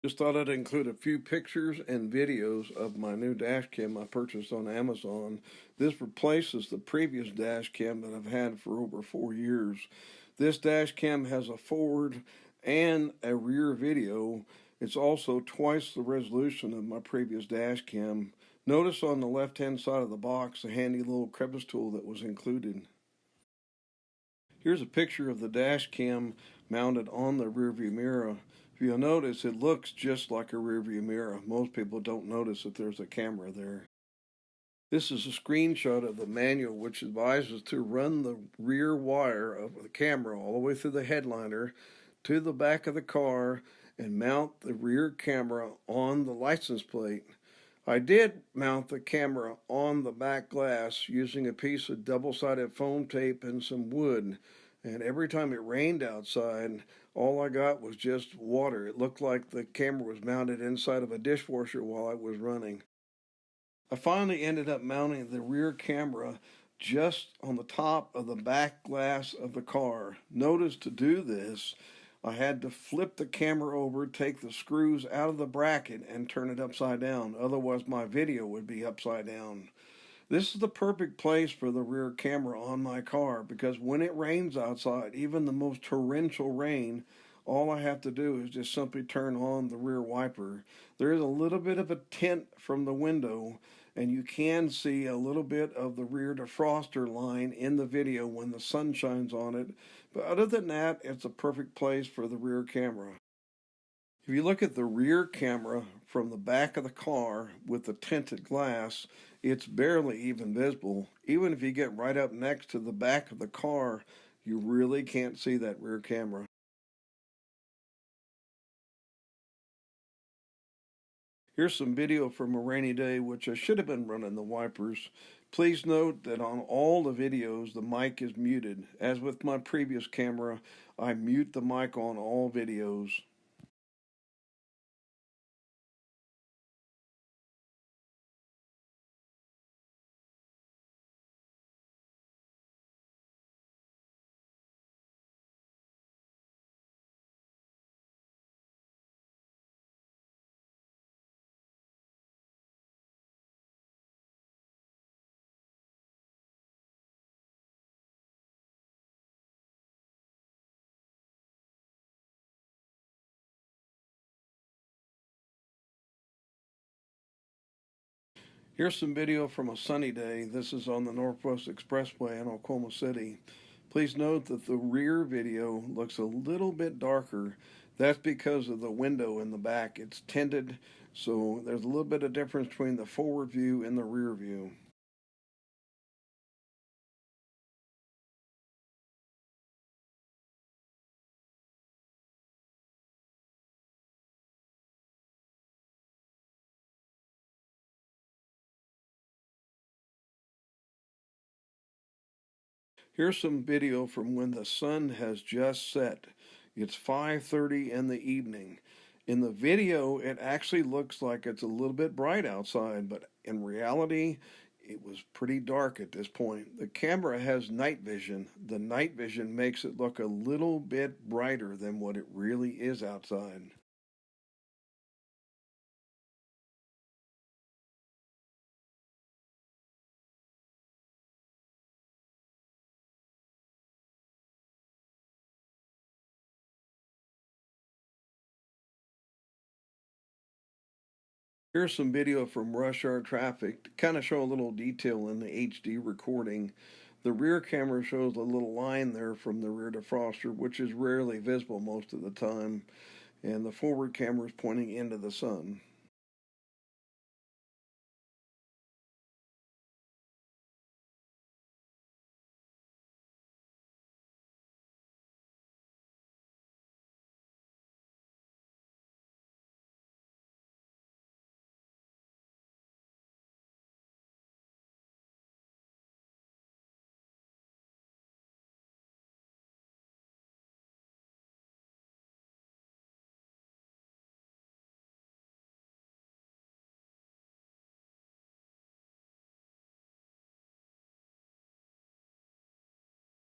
Just thought I'd include a few pictures and videos of my new dash cam I purchased on Amazon. This replaces the previous dash cam that I've had for over 4 years. This dash cam has a forward and a rear video. It's also twice the resolution of my previous dash cam. Notice on the left hand side of the box the handy little crevice tool that was included. Here's a picture of the dash cam mounted on the rearview mirror. If you'll notice, it looks just like a rearview mirror. Most people don't notice that there's a camera there. This is a screenshot of the manual which advises to run the rear wire of the camera all the way through the headliner to the back of the car and mount the rear camera on the license plate. I did mount the camera on the back glass using a piece of double-sided foam tape and some wood. And every time it rained outside, all I got was just water. It looked like the camera was mounted inside of a dishwasher while I was running. I finally ended up mounting the rear camera just on the top of the back glass of the car. Notice to do this, I had to flip the camera over, take the screws out of the bracket, and turn it upside down. Otherwise, my video would be upside down. This is the perfect place for the rear camera on my car because when it rains outside, even the most torrential rain, all I have to do is just simply turn on the rear wiper. There is a little bit of a tint from the window, and you can see a little bit of the rear defroster line in the video when the sun shines on it. But other than that, it's a perfect place for the rear camera. If you look at the rear camera from the back of the car with the tinted glass, it's barely even visible. Even if you get right up next to the back of the car, you really can't see that rear camera. Here's some video from a rainy day, which I should have been running the wipers. Please note that on all the videos, the mic is muted. As with my previous camera, I mute the mic on all videos. Here's some video from a sunny day. This is on the Northwest Expressway in Oklahoma City. Please note that the rear video looks a little bit darker. That's because of the window in the back. It's tinted, so there's a little bit of difference between the forward view and the rear view. Here's some video from when the sun has just set. It's 5:30 in the evening. In the video, it actually looks like it's a little bit bright outside, but in reality, it was pretty dark at this point. The camera has night vision. The night vision makes it look a little bit brighter than what it really is outside. Here's some video from rush hour traffic to kind of show a little detail in the HD recording. The rear camera shows a little line there from the rear defroster, which is rarely visible most of the time, and the forward camera is pointing into the sun.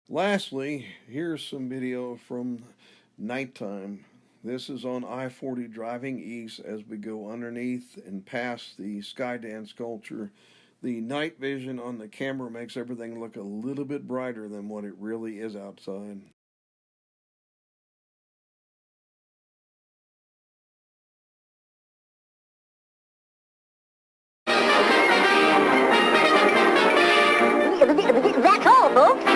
Lastly, here's some video from nighttime. This is on I-40 driving east as we go underneath and past the Skydance sculpture. The night vision on the camera makes everything look a little bit brighter than what it really is outside. That's all, folks.